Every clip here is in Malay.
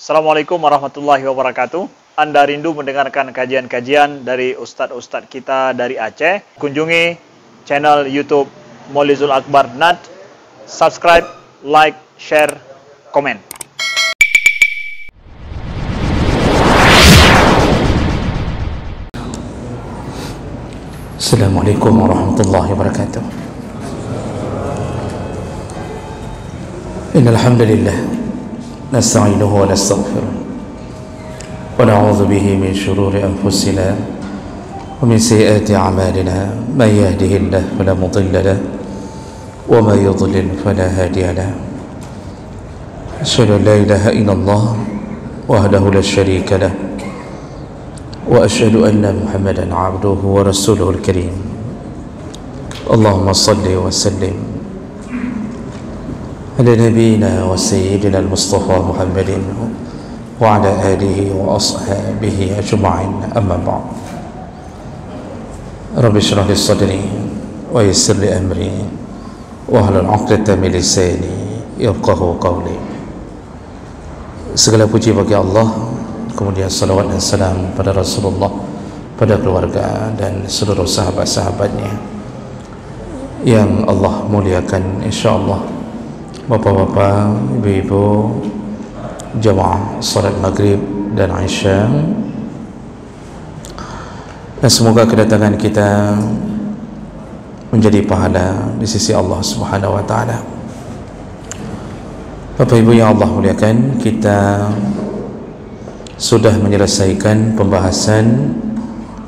Assalamualaikum warahmatullahi wabarakatuh. Anda rindu mendengarkan kajian-kajian dari ustadz-ustadz kita dari Aceh? Kunjungi channel YouTube Maulizul Akbar NAD. Subscribe, like, share, komen. Assalamualaikum warahmatullahi wabarakatuh. Innal hamdalillah nasta'inuhu wa nastaghfiruh wa na'udzu bihi min shururi anfusina wa min sayyiati a'malina. Man yahdihillahu fala mudilla lahu wa man yudlil fala hadiya lahu. Asyhadu an la ilaha illallah wahdahu la syarika lahu wa asyhadu anna Muhammadan 'abduhu wa rasuluhul karim. Allahumma shalli wa sallim ala nabiyyina wa sayyidina al-Mustafa Muhammadin wa ala alihi wa ashabihi ajma'in, amma ba'd. Rabbi shrah li sadri wa yassir li amri wa hlul 'uqdatam min lisani yafqahu qawli. Segala puji bagi Allah, kemudian salawat dan salam pada Rasulullah, pada keluarga dan seluruh sahabat-sahabatnya yang Allah muliakan, insyaAllah. Bapak-bapak, ibu-ibu, jamaah salat maghrib dan isya, dan semoga kedatangan kita menjadi pahala di sisi Allah Subhanahu wa ta'ala. Bapak ibu yang Allah muliakan, kita sudah menyelesaikan pembahasan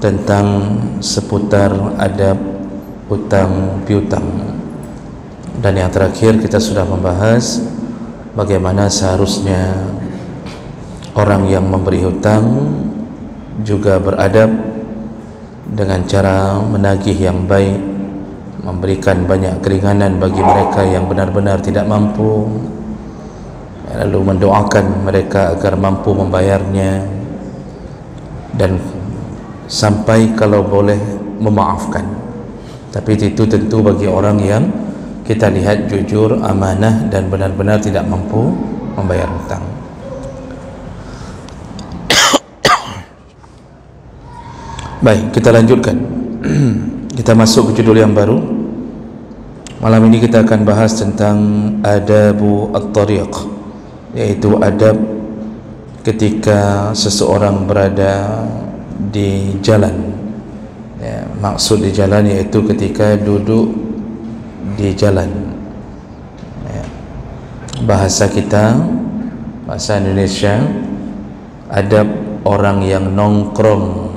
tentang seputar adab hutang piutang, dan yang terakhir kita sudah membahas bagaimana seharusnya orang yang memberi hutang juga beradab dengan cara menagih yang baik, memberikan banyak keringanan bagi mereka yang benar-benar tidak mampu, lalu mendoakan mereka agar mampu membayarnya, dan sampai kalau boleh memaafkan. Tapi itu tentu bagi orang yang kita lihat jujur, amanah dan benar-benar tidak mampu membayar hutang. Baik, kita lanjutkan. Kita masuk ke judul yang baru. Malam ini kita akan bahas tentang adabu at-tariq, yaitu adab ketika seseorang berada di jalan. Ya, maksud di jalan yaitu ketika duduk di jalan. Ya, bahasa kita, bahasa Indonesia, adab orang yang nongkrong.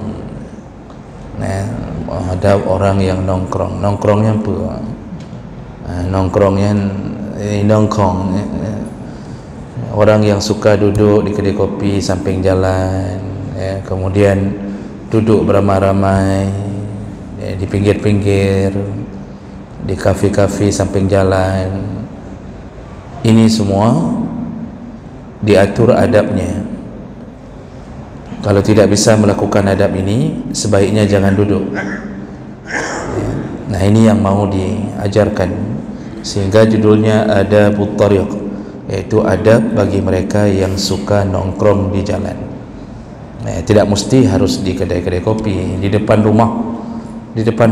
Ya, adab orang yang nongkrong. Nongkrongnya apa? Nongkrongnya nongkrong. Orang yang suka duduk di kedai kopi samping jalan, ya, kemudian duduk beramai-ramai, ya, di pinggir-pinggir, di kafe-kafe samping jalan. Ini semua diatur adabnya. Kalau tidak bisa melakukan adab ini, sebaiknya jangan duduk. Ya. Nah, ini yang mau diajarkan, sehingga judulnya adabut tariq, yaitu adab bagi mereka yang suka nongkrong di jalan. Nah, tidak mesti harus di kedai-kedai kopi, di depan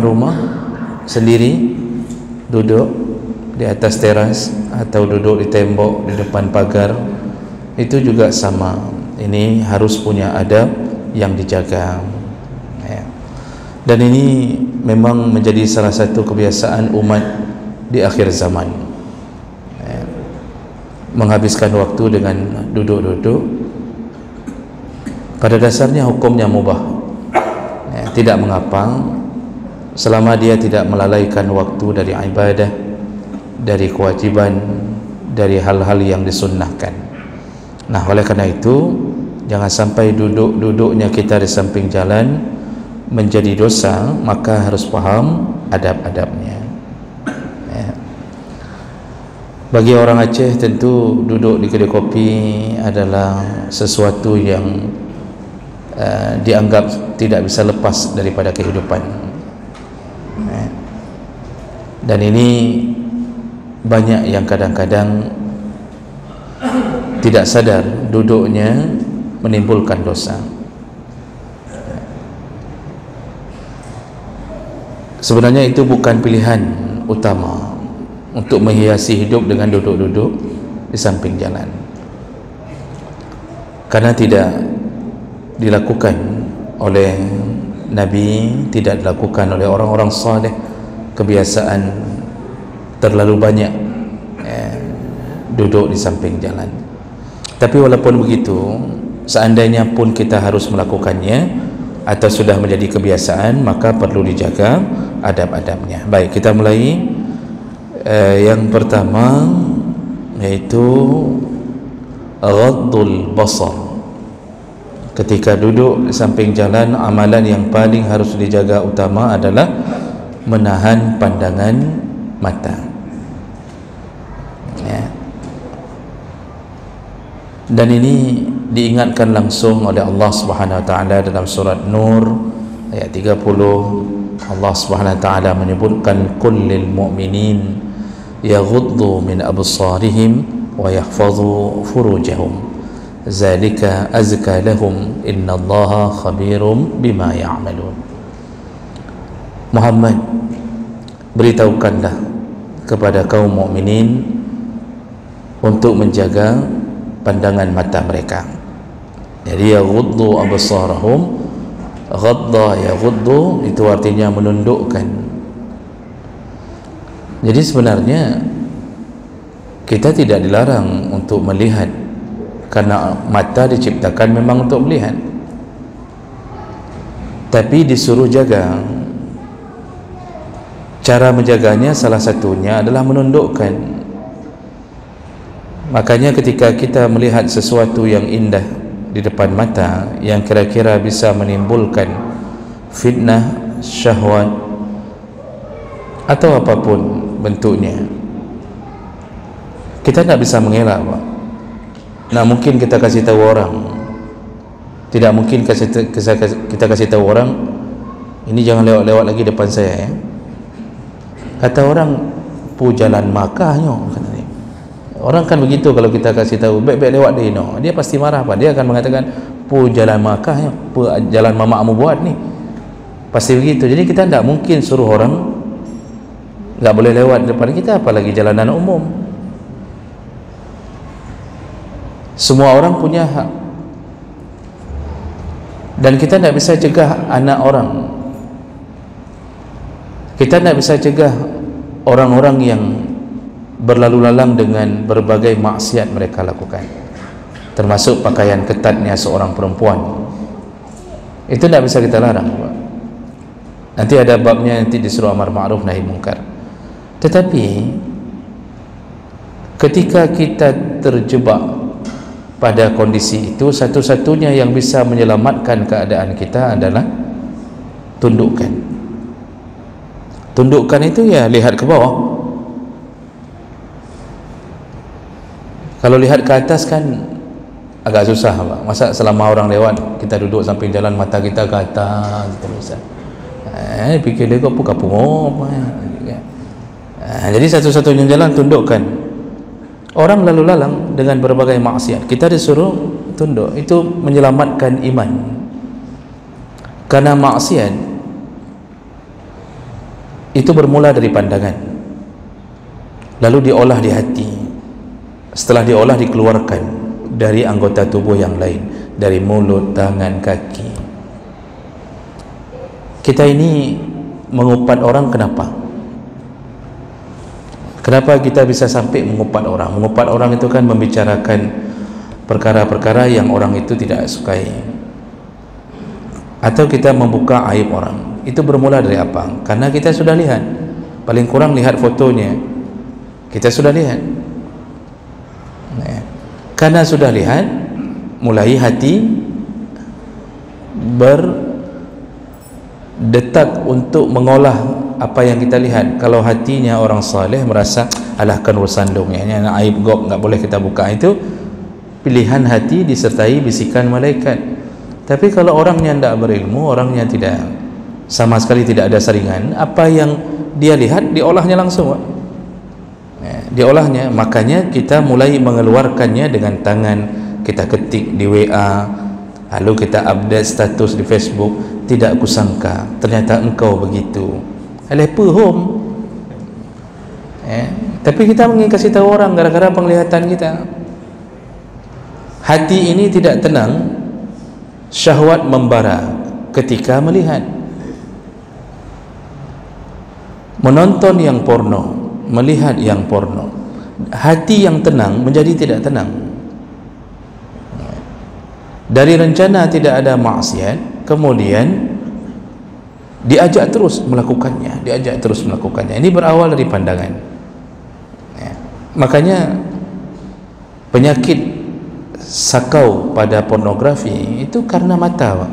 rumah sendiri, duduk di atas teras atau duduk di tembok di depan pagar, itu juga sama. Ini harus punya adab yang dijaga, ya. Dan ini memang menjadi salah satu kebiasaan umat di akhir zaman, ya. Menghabiskan waktu dengan duduk-duduk. Pada dasarnya hukumnya mubah, ya, tidak mengapa selama dia tidak melalaikan waktu dari ibadah, dari kewajiban, dari hal-hal yang disunnahkan. Nah, oleh karena itu jangan sampai duduk-duduknya kita di samping jalan menjadi dosa, maka harus paham adab-adabnya, ya. Bagi orang Aceh tentu duduk di kedai kopi adalah sesuatu yang dianggap tidak bisa lepas daripada kehidupan. Dan ini banyak yang kadang-kadang tidak sadar duduknya menimbulkan dosa. Sebenarnya itu bukan pilihan utama untuk menghiasi hidup dengan duduk-duduk di samping jalan, karena tidak dilakukan oleh Nabi, tidak dilakukan oleh orang-orang saleh kebiasaan terlalu banyak duduk di samping jalan. Tapi walaupun begitu, seandainya pun kita harus melakukannya atau sudah menjadi kebiasaan, maka perlu dijaga adab-adabnya. Baik, kita mulai. Yang pertama yaitu ghaddul basar. Ketika duduk di samping jalan, amalan yang paling harus dijaga utama adalah menahan pandangan mata. Dan ini diingatkan langsung oleh Allah Subhanahu wa taala dalam surat Nur ayat 30. Allah Subhanahu wa taala menyebutkan kullil mu'minin yaghuddu min absarihim wa yahfazu furujahum zalika azka lahum innallaha khabirum bima ya'malun. Muhammad, beritahukanlah kepada kaum mukminin untuk menjaga pandangan mata mereka. Jadi yaghuddu absarahum, ghadda yaghuddu itu artinya menundukkan. Jadi sebenarnya kita tidak dilarang untuk melihat, karena mata diciptakan memang untuk melihat, tapi disuruh jaga. Cara menjaganya salah satunya adalah menundukkan. Makanya ketika kita melihat sesuatu yang indah di depan mata yang kira-kira bisa menimbulkan fitnah, syahwat atau apapun bentuknya, kita tidak bisa mengelak, Pak. Nah, mungkin kita kasih tahu orang, tidak mungkin kita kasih tahu orang, ini jangan lewat-lewat lagi depan saya, ya. Kata orang, pu jalan makahnya. Orang kan begitu, kalau kita kasih tahu baik-baik lewat dia, no, dia pasti marah, Pak. Dia akan mengatakan, pu jalan makahnya, pu jalan mamakmu buat ni. Pasti begitu. Jadi kita tidak mungkin suruh orang nggak boleh lewat depan kita, apalagi jalanan umum. Semua orang punya hak, dan kita tidak bisa cegah anak orang, kita tidak bisa cegah orang-orang yang berlalu lalang dengan berbagai maksiat mereka lakukan, termasuk pakaian ketatnya seorang perempuan. Itu tidak bisa kita larang, Pak. Nanti ada babnya, nanti disuruh amar ma'ruf nahi munkar. Tetapi ketika kita terjebak pada kondisi itu, satu-satunya yang bisa menyelamatkan keadaan kita adalah tundukkan. Tundukkan itu ya lihat ke bawah. Kalau lihat ke atas kan agak susah, Pak. Masa selama orang lewat kita duduk samping jalan, mata kita ke atas terus. Fikir dia kok kapung apa ya. Jadi satu-satunya jalan tundukkan. Orang lalu lalang dengan berbagai maksiat, kita disuruh tunduk. Itu menyelamatkan iman. Karena maksiat itu bermula dari pandangan, lalu diolah di hati, setelah diolah dikeluarkan dari anggota tubuh yang lain, dari mulut, tangan, kaki. Kita ini mengupat orang, kenapa? Kenapa kita bisa sampai mengupat orang? Mengupat orang itu kan membicarakan perkara-perkara yang orang itu tidak sukai, atau kita membuka aib orang. Itu bermula dari apa? Karena kita sudah lihat, paling kurang lihat fotonya, kita sudah lihat. Karena sudah lihat, mulai hati berdetak untuk mengolah apa yang kita lihat. Kalau hatinya orang saleh merasa alah kan urusan dong, ini aib gok, nggak boleh kita buka, itu pilihan hati disertai bisikan malaikat. Tapi kalau orangnya tidak berilmu, orangnya tidak sama sekali tidak ada saringan, apa yang dia lihat diolahnya langsung, diolahnya. Makanya kita mulai mengeluarkannya dengan tangan, kita ketik di WA, lalu kita update status di Facebook. Tidak kusangka ternyata engkau begitu. Lepa home. Tapi kita ingin kasih tahu orang gara-gara penglihatan kita. Hati ini tidak tenang, syahwat membara ketika melihat. Menonton yang porno, melihat yang porno, hati yang tenang menjadi tidak tenang. Dari rencana tidak ada maksiat, kemudian diajak terus melakukannya, diajak terus melakukannya. Ini berawal dari pandangan. Makanya penyakit sakau pada pornografi itu karena mata, Pak.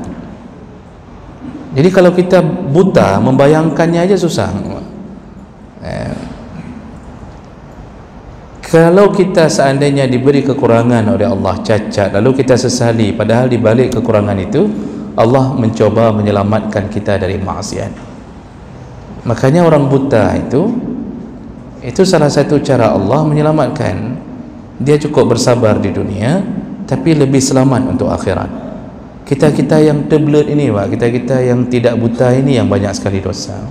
Jadi kalau kita buta, membayangkannya aja susah. Kalau kita seandainya diberi kekurangan oleh Allah, cacat, lalu kita sesali, padahal di balik kekurangan itu Allah mencoba menyelamatkan kita dari maksiat. Makanya orang buta itu salah satu cara Allah menyelamatkan. Dia cukup bersabar di dunia, tapi lebih selamat untuk akhirat. Kita yang terbelut ini, Pak, kita yang tidak buta ini yang banyak sekali dosa.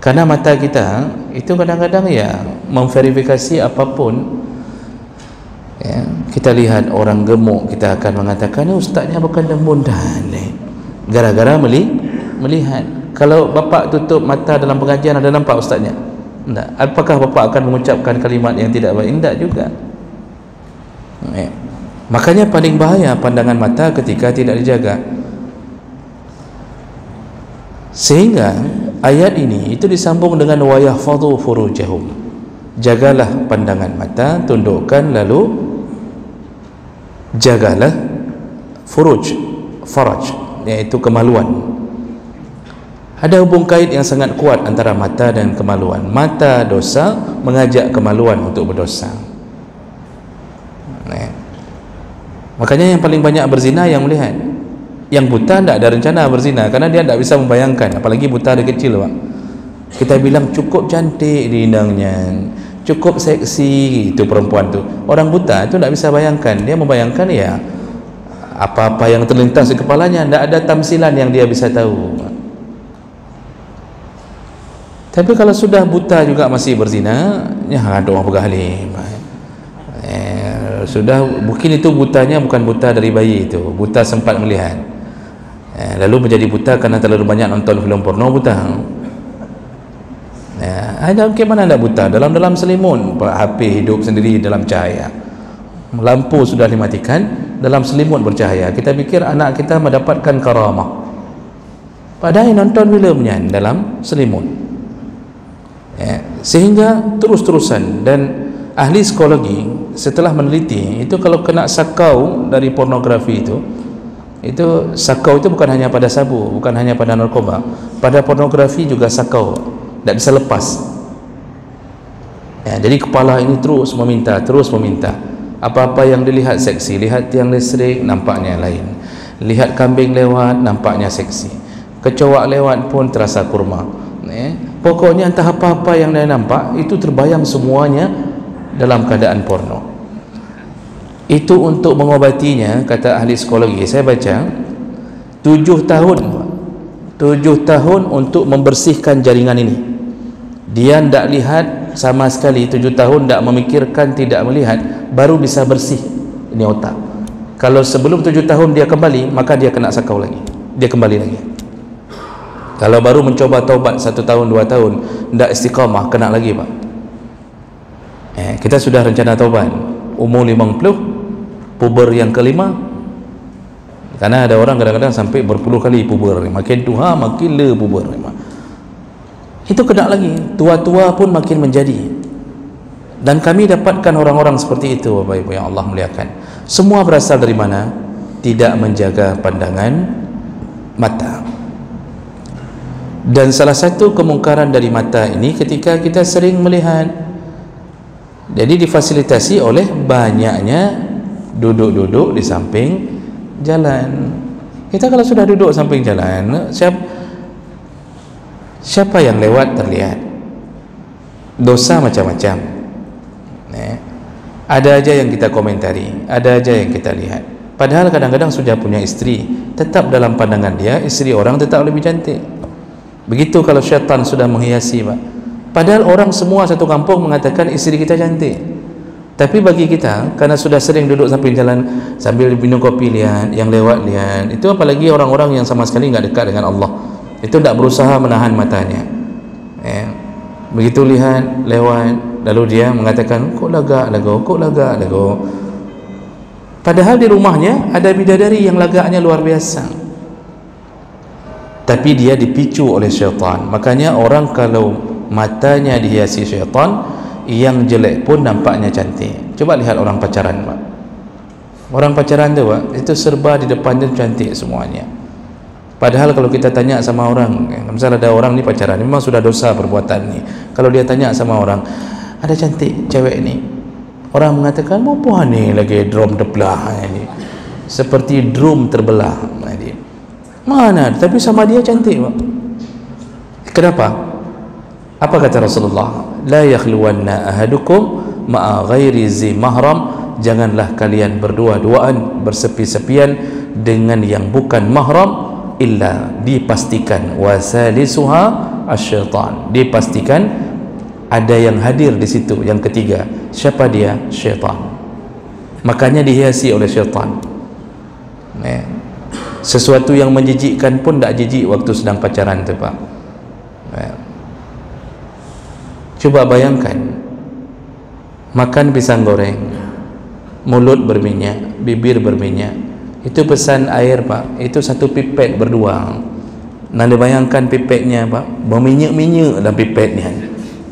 Karena mata kita itu kadang-kadang ya memverifikasi apapun. Ya, kita lihat orang gemuk, kita akan mengatakan ustaznya bukan lembut dah, gara-gara melihat. Kalau bapak tutup mata dalam pengajian, ada nampak ustaznya? Tidak. Apakah bapak akan mengucapkan kalimat yang tidak baik? Tidak juga. Makanya paling bahaya pandangan mata ketika tidak dijaga. Sehingga ayat ini itu disambung dengan wa yahfadhu furujahum. Jagalah pandangan mata, tundukkan, lalu jagalah faraj, yaitu kemaluan. Ada hubung kait yang sangat kuat antara mata dan kemaluan. Mata dosa mengajak kemaluan untuk berdosa. Makanya yang paling banyak berzina yang melihat. Yang buta tidak ada rencana berzina karena dia tidak bisa membayangkan. Apalagi buta dari kecil, Pak. Kita bilang cukup cantik dindangnya, cukup seksi itu perempuan tu. Orang buta itu tidak bisa bayangkan. Dia membayangkan ya apa-apa yang terlintas di kepalanya. Tidak ada tamsilan yang dia bisa tahu. Tapi kalau sudah buta juga masih berzina, ya ada orang bergalim. Sudah mungkin itu butanya bukan buta dari bayi, itu buta sempat melihat, lalu menjadi buta karena terlalu banyak nonton film porno, buta. Ada mungkin mana ada buta dalam selimut, HP hidup sendiri dalam cahaya, lampu sudah dimatikan, dalam selimut bercahaya. Kita pikir anak kita mendapatkan karamah, padahal nonton filmnya dalam selimut. Sehingga terus-terusan. Dan ahli psikologi setelah meneliti itu, kalau kena sakau dari pornografi itu sakau itu bukan hanya pada sabu, bukan hanya pada narkoba, pada pornografi juga sakau, tidak bisa lepas. Jadi kepala ini terus meminta, apa-apa yang dilihat seksi. Lihat tiang listrik, nampaknya lain. Lihat kambing lewat, nampaknya seksi. Kecoak lewat pun terasa kurma. Pokoknya entah apa-apa yang dia nampak itu terbayang semuanya dalam keadaan porno. Itu untuk mengobatinya, kata ahli psikologi, saya baca 7 tahun untuk membersihkan jaringan ini. Dia tidak lihat sama sekali, 7 tahun tidak memikirkan, tidak melihat, baru bisa bersih ini otak. Kalau sebelum 7 tahun dia kembali, maka dia kena sakau lagi, dia kembali lagi. Kalau baru mencoba taubat 1 tahun 2 tahun tidak istiqamah, kena lagi, Pak. Kita sudah rencana taubat umur 50, puber yang kelima. Karena ada orang kadang-kadang sampai berpuluh kali puber, makin tua makin le puber. Itu kena lagi, tua-tua pun makin menjadi. Dan kami dapatkan orang-orang seperti itu, Bapak Ibu yang Allah muliakan. Semua berasal dari mana? Tidak menjaga pandangan mata. Dan salah satu kemungkaran dari mata ini ketika kita sering melihat, jadi difasilitasi oleh banyaknya duduk-duduk di samping jalan. Kita kalau sudah duduk samping jalan, siapa yang lewat terlihat. Dosa macam-macam. Ada aja yang kita komentari, ada aja yang kita lihat. Padahal kadang-kadang sudah punya istri, tetap dalam pandangan dia istri orang tetap lebih cantik. Begitu kalau syaitan sudah menghiasi, Pak. Padahal orang semua satu kampung mengatakan istri kita cantik. Tapi bagi kita, karena sudah sering duduk sambil jalan, sambil minum kopi lihat, yang lewat lihat, itu apalagi orang-orang yang sama sekali nggak dekat dengan Allah, itu tidak berusaha menahan matanya. Begitu lihat lewat, lalu dia mengatakan kok lagak lagu. Padahal di rumahnya ada bidadari yang lagaknya luar biasa, tapi dia dipicu oleh syaitan. Makanya orang kalau matanya dihiasi syaitan, yang jelek pun nampaknya cantik. Coba lihat orang pacaran, Pak. Orang pacaran tu, Pak, itu serba di depannya cantik semuanya. Padahal kalau kita tanya sama orang, misalnya ada orang ni pacaran, memang sudah dosa perbuatan ni. Kalau dia tanya sama orang, ada cantik cewek ni, orang mengatakan, mau puan ni lagi drum terbelah ni, seperti drum terbelah. Mana? Tapi sama dia cantik, Pak. Kenapa? Apa kata Rasulullah? La yakhluwanna ahadukum ma'a ghairi zi mahram. Janganlah kalian berdua-duaan, bersepi-sepian dengan yang bukan mahram, illa dipastikan wasalisuha asyaitan, dipastikan ada yang hadir di situ, yang ketiga. Siapa dia? Syaitan. Makanya dihiasi oleh syaitan. Sesuatu yang menjijikkan pun tak jijik waktu sedang pacaran tu, Pak. Coba bayangkan, makan pisang goreng, mulut berminyak, bibir berminyak, itu pesan air, Pak, itu satu pipet berdua. Nanti bayangkan pipetnya, Pak, berminyak-minyak dalam pipetnya,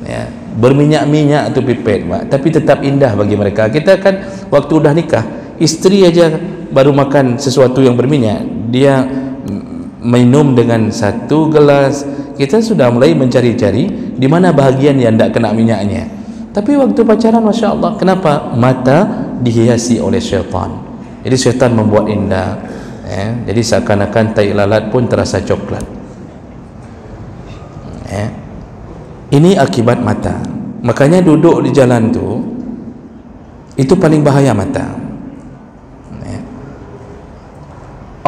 ya, berminyak-minyak tu pipet, Pak, tapi tetap indah bagi mereka. Kita kan waktu udah nikah, istri aja baru makan sesuatu yang berminyak, dia minum dengan satu gelas, kita sudah mulai mencari-cari di mana bahagian yang tidak kena minyaknya. Tapi waktu pacaran, Masya Allah, kenapa? Mata dihiasi oleh syaitan. Jadi syaitan membuat indah, jadi seakan-akan tai lalat pun terasa coklat. Ini akibat mata. Makanya duduk di jalan tu, itu paling bahaya mata.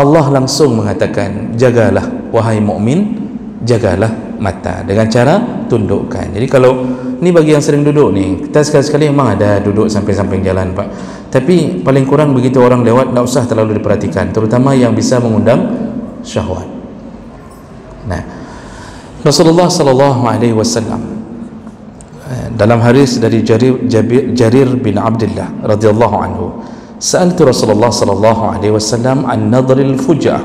Allah langsung mengatakan, jagalah wahai mukmin, jagalah mata, dengan cara tundukkan. Jadi kalau ni bagi yang sering duduk ni, kita sekali-sekali memang ada duduk samping-samping jalan, Pak, tapi paling kurang begitu orang lewat tak usah terlalu diperhatikan, terutama yang bisa mengundang syahwat. Nah, Rasulullah sallallahu alaihi wasallam dalam hadis dari Jarir bin Abdullah radhiyallahu anhu, sa'altu Rasulullah sallallahu alaihi wasallam an nadril fujah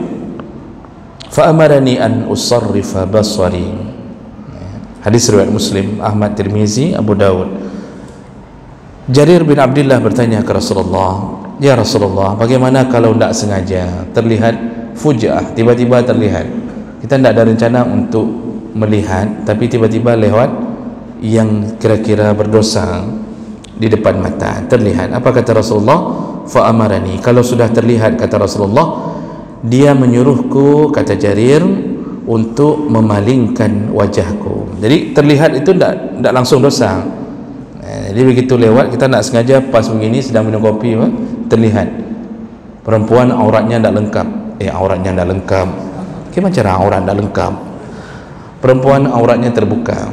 fa'amarani an usarrifa basari. Hadis riwayat Muslim, Ahmad, Tirmizi, Abu Dawud. Jarir bin Abdullah bertanya ke Rasulullah, ya Rasulullah, bagaimana kalau tidak sengaja terlihat fujah, tiba-tiba terlihat, kita tidak ada rencana untuk melihat, tapi tiba-tiba lewat yang kira-kira berdosa di depan mata, terlihat. Apa kata Rasulullah? Fa'amarani, kalau sudah terlihat, kata Rasulullah, dia menyuruhku, kata Jarir, untuk memalingkan wajahku. Jadi terlihat itu tidak langsung dosa. Jadi begitu lewat, kita nak sengaja pas begini sedang minum kopi, terlihat perempuan auratnya tidak lengkap. Auratnya tidak lengkap. Gimana cara aurat tidak lengkap? Perempuan auratnya terbuka.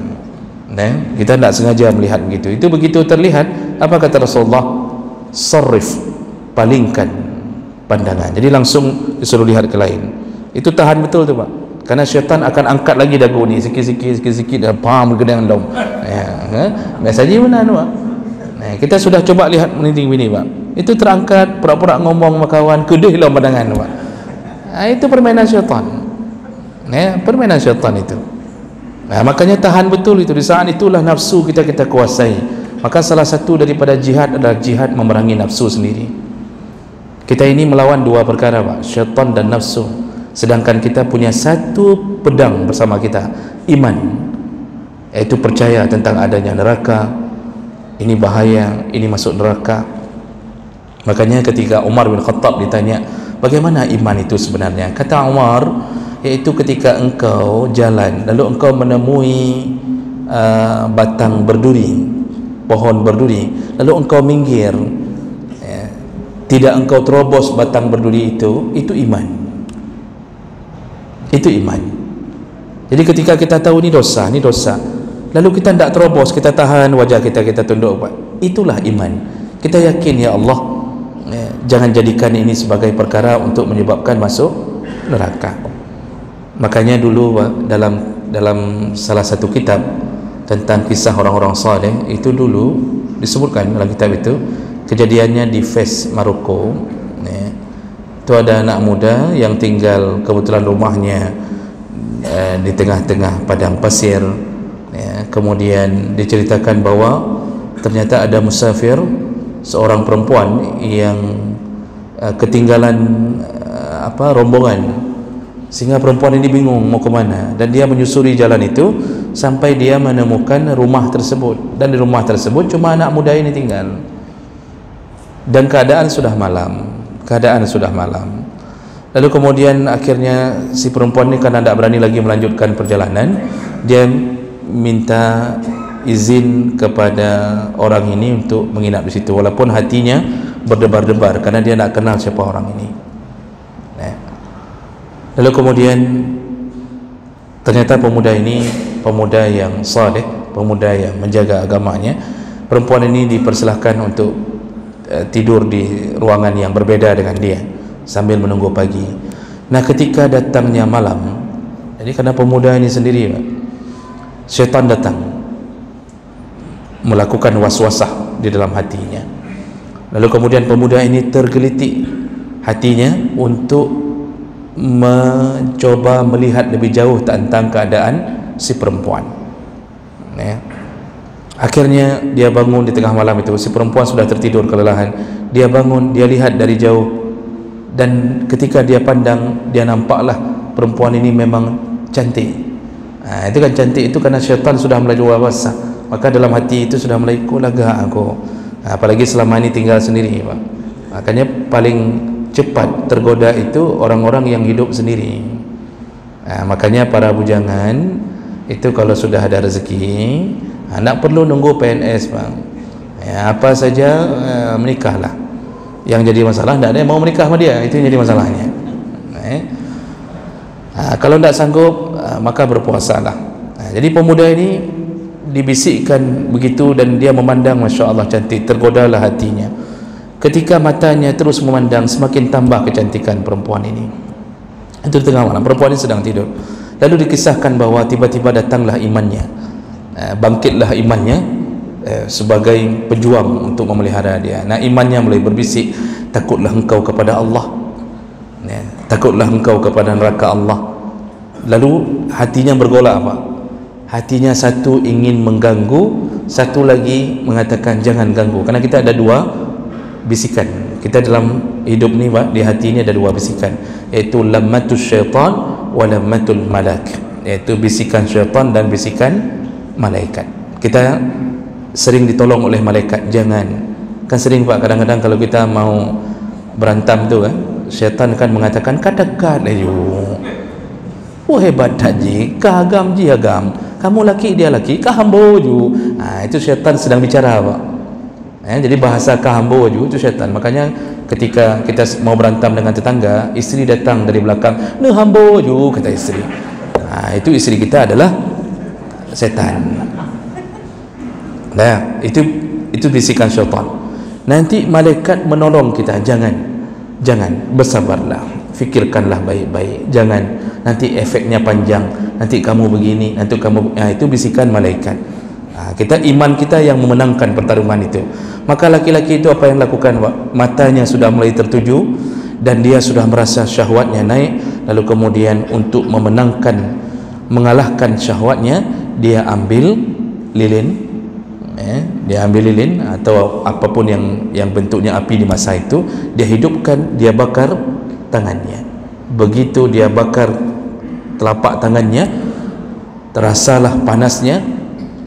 Kita tidak sengaja melihat begitu. Itu begitu terlihat, apa kata Rasulullah? Sarrif, palingkan pandangan. Jadi langsung disuruh lihat ke lain. Itu tahan betul tu, Pak. Karena syaitan akan angkat lagi dagu ni sikit-sikit dah pam gedang dom. Biasanya mana tu, Pak? Kita sudah coba lihat meninting bini, Pak. Itu terangkat, pura-pura ngomong sama kawan, kedih lah pandangan, Pak. Itu permainan syaitan. Permainan syaitan itu. Makanya tahan betul itu. Di saat itulah nafsu kita kuasai. Maka salah satu daripada jihad adalah jihad memerangi nafsu sendiri. Kita ini melawan dua perkara, Pak, syaitan dan nafsu. Sedangkan kita punya satu pedang bersama kita, iman, yaitu percaya tentang adanya neraka. Ini bahaya, ini masuk neraka. Makanya ketika Umar bin Khattab ditanya, bagaimana iman itu sebenarnya? Kata Umar, yaitu ketika engkau jalan lalu engkau menemui batang berduri, pohon berduri, lalu engkau minggir, ya, tidak engkau terobos batang berduri itu iman. Itu iman. Jadi ketika kita tahu ini dosa, lalu kita tidak terobos, kita tahan wajah kita tunduk, itulah iman. Kita yakin, ya Allah, ya, jangan jadikan ini sebagai perkara untuk menyebabkan masuk neraka. Makanya dulu dalam salah satu kitab tentang kisah orang-orang saleh, itu dulu disebutkan dalam kitab itu, kejadiannya di Fes, Maroko, ya. Itu ada anak muda yang tinggal, kebetulan rumahnya di tengah-tengah padang pasir, ya. Kemudian diceritakan bahwa ternyata ada musafir, seorang perempuan yang ketinggalan rombongan, sehingga perempuan ini bingung mau ke mana, dan dia menyusuri jalan itu sampai dia menemukan rumah tersebut, dan di rumah tersebut cuma anak muda ini tinggal, dan keadaan sudah malam. Lalu kemudian akhirnya si perempuan ini karena tidak berani lagi melanjutkan perjalanan, dia minta izin kepada orang ini untuk menginap di situ, walaupun hatinya berdebar-debar karena dia tidak kenal siapa orang ini. Lalu kemudian ternyata pemuda ini pemuda yang saleh, pemuda yang menjaga agamanya. Perempuan ini dipersilahkan untuk tidur di ruangan yang berbeda dengan dia sambil menunggu pagi. Nah, ketika datangnya malam, jadi karena pemuda ini sendiri, syaitan datang melakukan waswasah di dalam hatinya. Lalu kemudian pemuda ini tergelitik hatinya untuk mencoba melihat lebih jauh tentang keadaan si perempuan, ya. Akhirnya dia bangun di tengah malam itu, si perempuan sudah tertidur kelelahan. Dia bangun, dia lihat dari jauh, dan ketika dia pandang, dia nampaklah perempuan ini memang cantik. Itu kan cantik itu karena syaitan sudah mulai waswasah, maka dalam hati itu sudah mulai kulaga aku, apalagi selama ini tinggal sendiri, Pak. Makanya paling cepat tergoda itu orang-orang yang hidup sendiri. Makanya para bujangan itu kalau sudah ada rezeki, tak perlu nunggu PNS, Bang. Apa saja menikahlah. Yang jadi masalah tidak ada yang mau menikah sama dia, itu yang jadi masalahnya. Kalau tidak sanggup, maka berpuasalah. Jadi pemuda ini dibisikkan begitu, dan dia memandang, Masya Allah cantik, tergodalah hatinya. Ketika matanya terus memandang, semakin tambah kecantikan perempuan ini. Itu di tengah malam, perempuan ini sedang tidur. Lalu dikisahkan bahwa tiba-tiba datanglah imannya, bangkitlah imannya sebagai pejuang untuk memelihara dia. Nah, imannya mulai berbisik, takutlah engkau kepada Allah, takutlah engkau kepada neraka Allah. Lalu hatinya bergolak, Pak. Hatinya satu ingin mengganggu, satu lagi mengatakan jangan ganggu. Karena kita ada dua bisikan. Kita dalam hidup ni, Pak, di hati ini ada dua bisikan, yaitu lammatus syaitan wa lammatul malak, yaitu bisikan syaitan dan bisikan malaikat. Kita sering ditolong oleh malaikat, jangan. Kan sering, Pak, kadang-kadang kalau kita mau berantam tu kan, syaitan kan mengatakan katakan ayo. Oh, hebat haji, kahagam ji agam. Kamu laki, dia laki, kahambo ju. Itu syaitan sedang bicara, Pak. Jadi bahasa kahambo ju itu syaitan. Makanya ketika kita mau berantam dengan tetangga, isteri datang dari belakang, "Ne hambo ju," kata isteri. Itu isteri kita adalah setan. Nah, itu bisikan syaitan. Nanti malaikat menolong kita, jangan bersabarlah, fikirkanlah baik-baik, jangan nanti efeknya panjang, nanti kamu begini, nanti kamu, itu bisikan malaikat. Kita iman kita yang memenangkan pertarungan itu. Maka laki-laki itu apa yang lakukan, Pak? Matanya sudah mulai tertuju dan dia sudah merasa syahwatnya naik. Lalu kemudian untuk mengalahkan syahwatnya, dia ambil lilin, dia ambil lilin atau apapun yang bentuknya api di masa itu, dia hidupkan, dia bakar tangannya. Begitu dia bakar telapak tangannya, terasalah panasnya.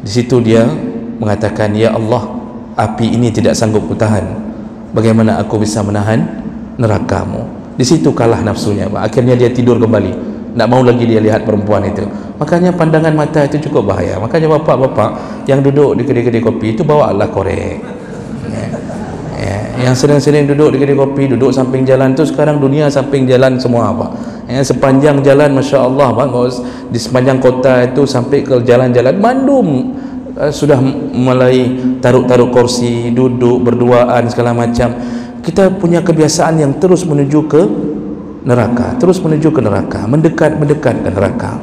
Di situ dia mengatakan, "Ya Allah, api ini tidak sanggup kutahan. Bagaimana aku bisa menahan nerakamu?" Di situ kalah nafsunya, Pak. Akhirnya dia tidur kembali. Tak mau lagi dia lihat perempuan itu. Makanya pandangan mata itu cukup bahaya. Makanya bapak-bapak yang duduk di kedai-kedai kopi itu bawalah korek. Yang sering-sering duduk di kedai kopi, duduk samping jalan tu, sekarang dunia samping jalan semua Pak. Sepanjang jalan masya-Allah Pak, di sepanjang kota itu sampai ke jalan-jalan mandum sudah mulai taruh kursi, duduk berduaan segala macam. Kita punya kebiasaan yang terus menuju ke neraka, terus menuju ke neraka, mendekat ke neraka.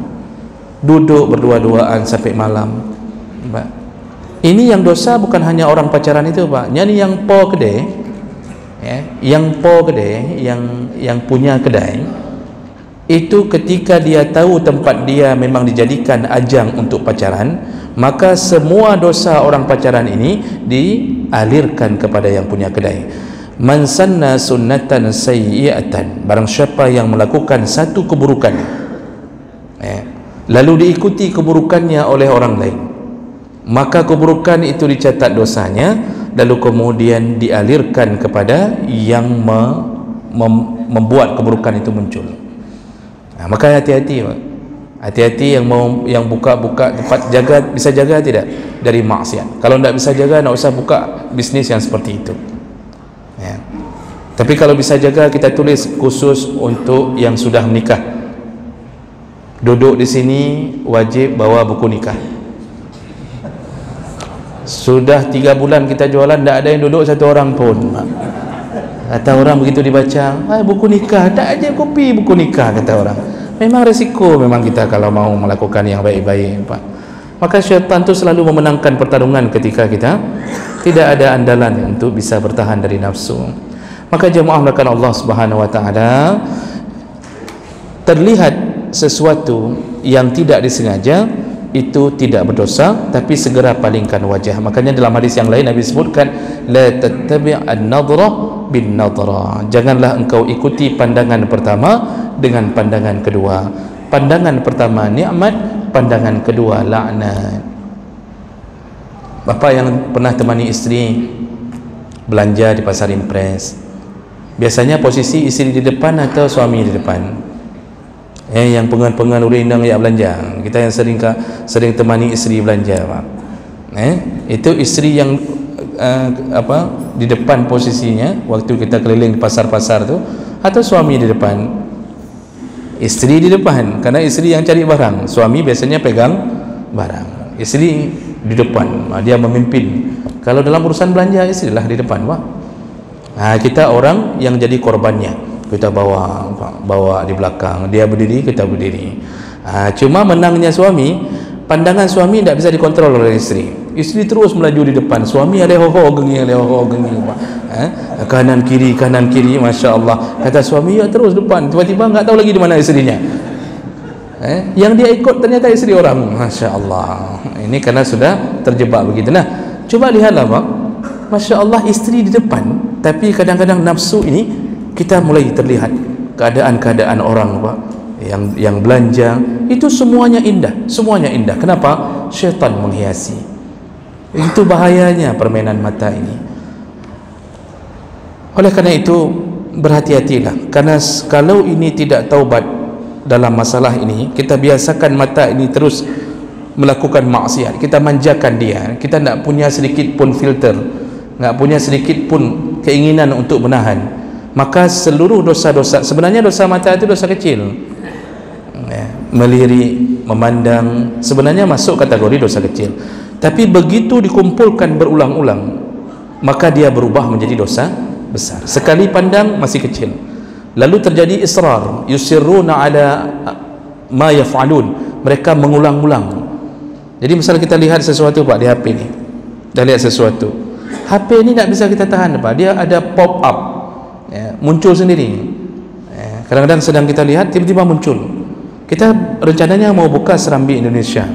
Duduk berdua-duaan sampai malam. Pak. Ini yang dosa bukan hanya orang pacaran itu Pak. Yang po kedai, yang po kedai, yang punya kedai itu ketika dia tahu tempat dia memang dijadikan ajang untuk pacaran, maka semua dosa orang pacaran ini dialirkan kepada yang punya kedai. Man sanna sunnatan sayyi'atan, barang siapa yang melakukan satu keburukan lalu diikuti keburukannya oleh orang lain, maka keburukan itu dicatat dosanya, lalu kemudian dialirkan kepada yang membuat keburukan itu muncul. Maka hati-hati Pak. Hati-hati yang buka tempat jaga, bisa jaga tidak dari maksiat. Kalau tidak bisa jaga, tidak usah buka bisnis yang seperti itu. Tapi kalau bisa jaga, kita tulis khusus untuk yang sudah menikah. Duduk di sini wajib bawa buku nikah. Sudah 3 bulan kita jualan, tidak ada yang duduk satu orang pun. Kata orang begitu dibaca, buku nikah, tak aja kopi buku nikah, kata orang. Memang resiko memang kita kalau mau melakukan yang baik-baik Pak. Maka syaitan itu selalu memenangkan pertarungan ketika kita tidak ada andalan untuk bisa bertahan dari nafsu. Maka jemaah melakukan Allah Subhanahu wa taala, terlihat sesuatu yang tidak disengaja itu tidak berdosa, tapi segera palingkan wajah. Makanya dalam hadis yang lain Nabi sebutkan, la tattabi' an-nadhra bin nadhra, janganlah engkau ikuti pandangan pertama dengan pandangan kedua. Pandangan pertama nikmat, pandangan kedua laknat. Bapa yang pernah temani isteri belanja di pasar impres, biasanya posisi isteri di depan atau suami di depan? Yang pengan-pengan urindang yang belanja, kita yang sering temani isteri belanja Pak. Itu isteri yang di depan posisinya waktu kita keliling di pasar-pasar tu, atau suami di depan? Isteri di depan, karena isteri yang cari barang, suami biasanya pegang barang. Isteri di depan, dia memimpin. Kalau dalam urusan belanja, istrilah di depan Pak. Kita orang yang jadi korbannya, kita bawa di belakang, dia berdiri, kita berdiri. Cuma menangnya suami, pandangan suami tidak bisa dikontrol oleh isteri. Isteri terus melaju di depan, suami alehoho gengi Pak. Kanan kiri, masya Allah. Kata suami, ya terus depan, tiba-tiba nggak tahu lagi di mana istrinya. Yang dia ikut ternyata istri orang, masya Allah. Ini karena sudah terjebak begitu. Nah, coba lihatlah Pak, masya Allah, istri di depan, tapi kadang-kadang nafsu ini kita mulai terlihat keadaan-keadaan orang Pak yang belanja itu semuanya indah. Kenapa? Syaitan menghiasi. Itu bahayanya permainan mata ini. Oleh karena itu berhati-hatilah, karena kalau ini tidak taubat dalam masalah ini, kita biasakan mata ini terus melakukan maksiat, kita manjakan dia, kita tidak punya sedikit pun filter, tidak punya sedikit pun keinginan untuk menahan, maka seluruh dosa-dosa, sebenarnya dosa mata itu dosa kecil, melirik, memandang, sebenarnya masuk kategori dosa kecil, tapi begitu dikumpulkan berulang-ulang, maka dia berubah menjadi dosa besar. Sekali pandang masih kecil, lalu terjadi israr, yusirruna ala ma yaf'alun, mereka mengulang-ulang. Jadi misalnya kita lihat sesuatu Pak di HP ni, dah lihat sesuatu, HP ni tak bisa kita tahan Pak, dia ada pop up, muncul sendiri. Kadang-kadang sedang kita lihat, tiba-tiba muncul. Kita rencananya mau buka Serambi Indonesia,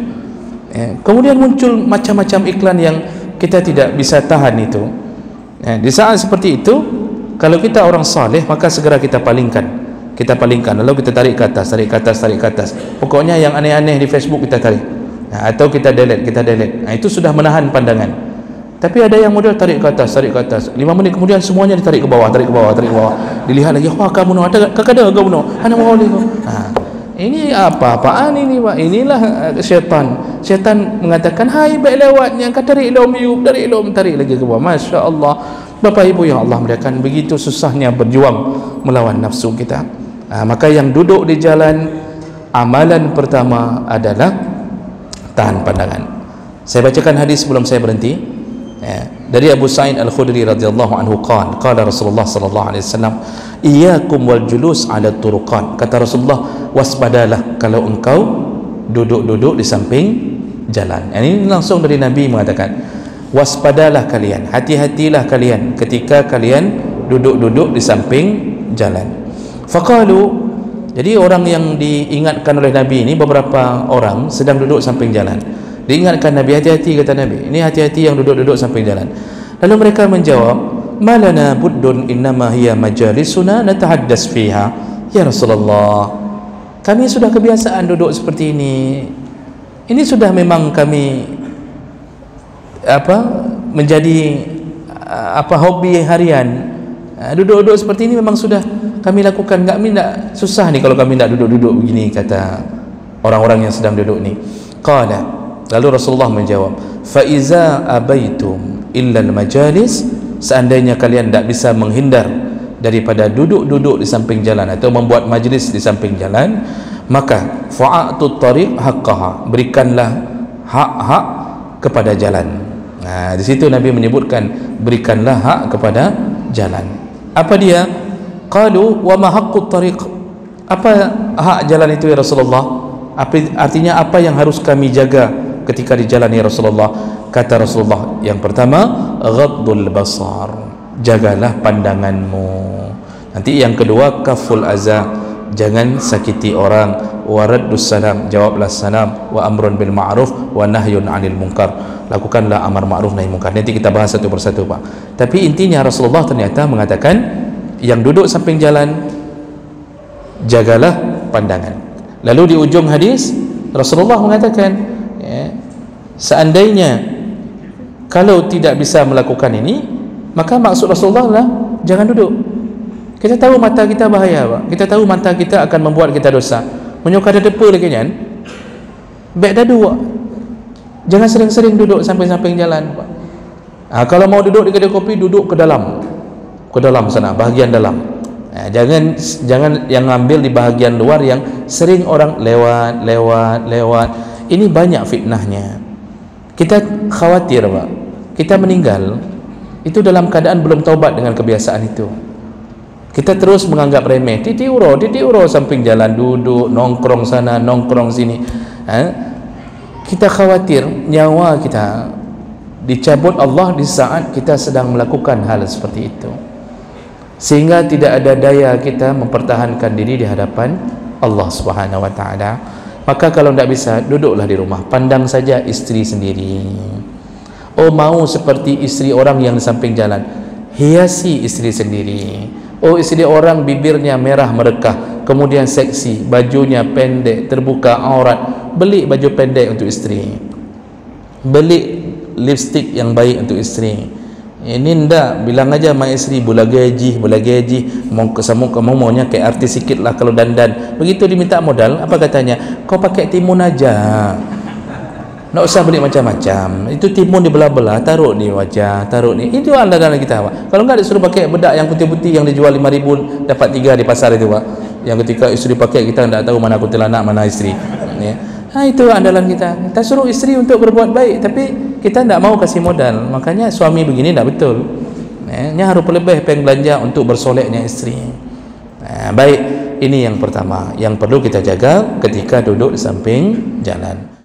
kemudian muncul macam-macam iklan yang kita tidak bisa tahan itu. Di saat seperti itu, kalau kita orang saleh, maka segera kita palingkan, lalu kita tarik ke atas. Pokoknya yang aneh-aneh di Facebook kita tarik, atau kita delete. Itu sudah menahan pandangan. Tapi ada yang model tarik ke atas, 5 menit kemudian semuanya ditarik ke bawah. Dilihat lagi, wah kamu ada kamu ana mau lihat. Ini apa-apaan ini Pak? Inilah syaitan mengatakan, hai baik lewat, yang kau tarik ilmu, tarik lagi ke bawah. Masya Allah, Bapak Ibu yang Allah muliakan, begitu susahnya berjuang melawan nafsu kita. Maka yang duduk di jalan, amalan pertama adalah tahan pandangan. Saya bacakan hadis sebelum saya berhenti. Dari Abu Sa'id Al-Khudri radhiyallahu anhu qala Rasulullah sallallahu alaihi wasallam, iyyakum wal julus ala turuqat. Kata Rasulullah, waspadalah kalau engkau duduk-duduk di samping jalan. Ini langsung dari Nabi mengatakan, waspadalah kalian, hati-hatilah kalian ketika kalian duduk-duduk di samping jalan. Faqalu, jadi orang yang diingatkan oleh Nabi ini, beberapa orang sedang duduk samping jalan, diingatkan Nabi, hati-hati, kata Nabi, ini hati-hati yang duduk-duduk samping jalan. Lalu mereka menjawab, malana buddun innama hiya majalisuna natahaddas fiha. Ya Rasulullah, kami sudah kebiasaan duduk seperti ini sudah memang kami menjadi hobi harian. Duduk-duduk seperti ini memang sudah kami lakukan. Kami tidak susah nih kalau kami tidak duduk-duduk begini, kata orang-orang yang sedang duduk ni. Qala, lalu Rasulullah menjawab, fa iza abaitum illa al-majalis, seandainya kalian tidak bisa menghindar daripada duduk-duduk di samping jalan atau membuat majlis di samping jalan, maka fa'atut tariq haqqaha, berikanlah hak-hak kepada jalan. Di situ Nabi menyebutkan berikanlah hak kepada jalan. Apa dia? Qalu wa ma haqqut tariq, apa hak jalan itu ya Rasulullah? Artinya apa yang harus kami jaga ketika di jalan ya Rasulullah? Kata Rasulullah, yang pertama ghaddul basar, jagalah pandanganmu. Nanti yang kedua kaful azza, jangan sakiti orang. Waraddus salam, jawablah salam. Wa amrun bil ma'ruf wa nahyun 'anil munkar, lakukanlah amar ma'ruf nahi munkar. Nanti kita bahas satu persatu, Pak. Tapi intinya Rasulullah ternyata mengatakan yang duduk samping jalan jagalah pandangan. Lalu di ujung hadis Rasulullah mengatakan, seandainya kalau tidak bisa melakukan ini, maka maksud Rasulullah adalah jangan duduk. Kita tahu mata kita bahaya, Pak. Kita tahu mata kita akan membuat kita dosa. Menyuka ada depa lagi kan? Baik dah dua. Jangan sering-sering duduk samping-samping jalan, Pak. Kalau mau duduk di kedai kopi, duduk ke dalam sana, bahagian dalam. Jangan yang ngambil di bahagian luar yang sering orang lewat. Ini banyak fitnahnya. Kita khawatir, Pak, kita meninggal itu dalam keadaan belum taubat dengan kebiasaan itu. Kita terus menganggap remeh, titik uro samping jalan, duduk, nongkrong sana, nongkrong sini. Kita khawatir nyawa kita dicabut Allah di saat kita sedang melakukan hal seperti itu, sehingga tidak ada daya kita mempertahankan diri di hadapan Allah Subhanahu wa ta'ala. Maka kalau tidak bisa, duduklah di rumah, pandang saja istri sendiri. Oh, mau seperti istri orang yang di samping jalan, hiasi istri sendiri. Oh, istri orang bibirnya merah merekah, kemudian seksi, bajunya pendek, terbuka aurat, beli baju pendek untuk istri, beli lipstick yang baik untuk istri. Ini ndak, bilang aja sama istri, bola gaji, kamu maunya kayak artis sikit lah kalau dandan. Begitu diminta modal, apa katanya? Kau pakai timun aja, nggak usah beli macam-macam. Itu timun dibelah-belah, taruh di wajah, taruh ni. Itu andalan kita, Pak. Kalau nggak disuruh pakai bedak yang putih-putih yang dijual 5.000 dapat 3 di pasar itu, Pak. Yang ketika istri pakai, kita nggak tahu mana kuntilanak, mana istri. Itu andalan kita. Kita suruh istri untuk berbuat baik, tapi kita tidak mau kasih modal. Makanya suami begini tidak betul. Harus lebih belanja untuk bersoleknya istri. Baik, ini yang pertama yang perlu kita jaga ketika duduk di samping jalan.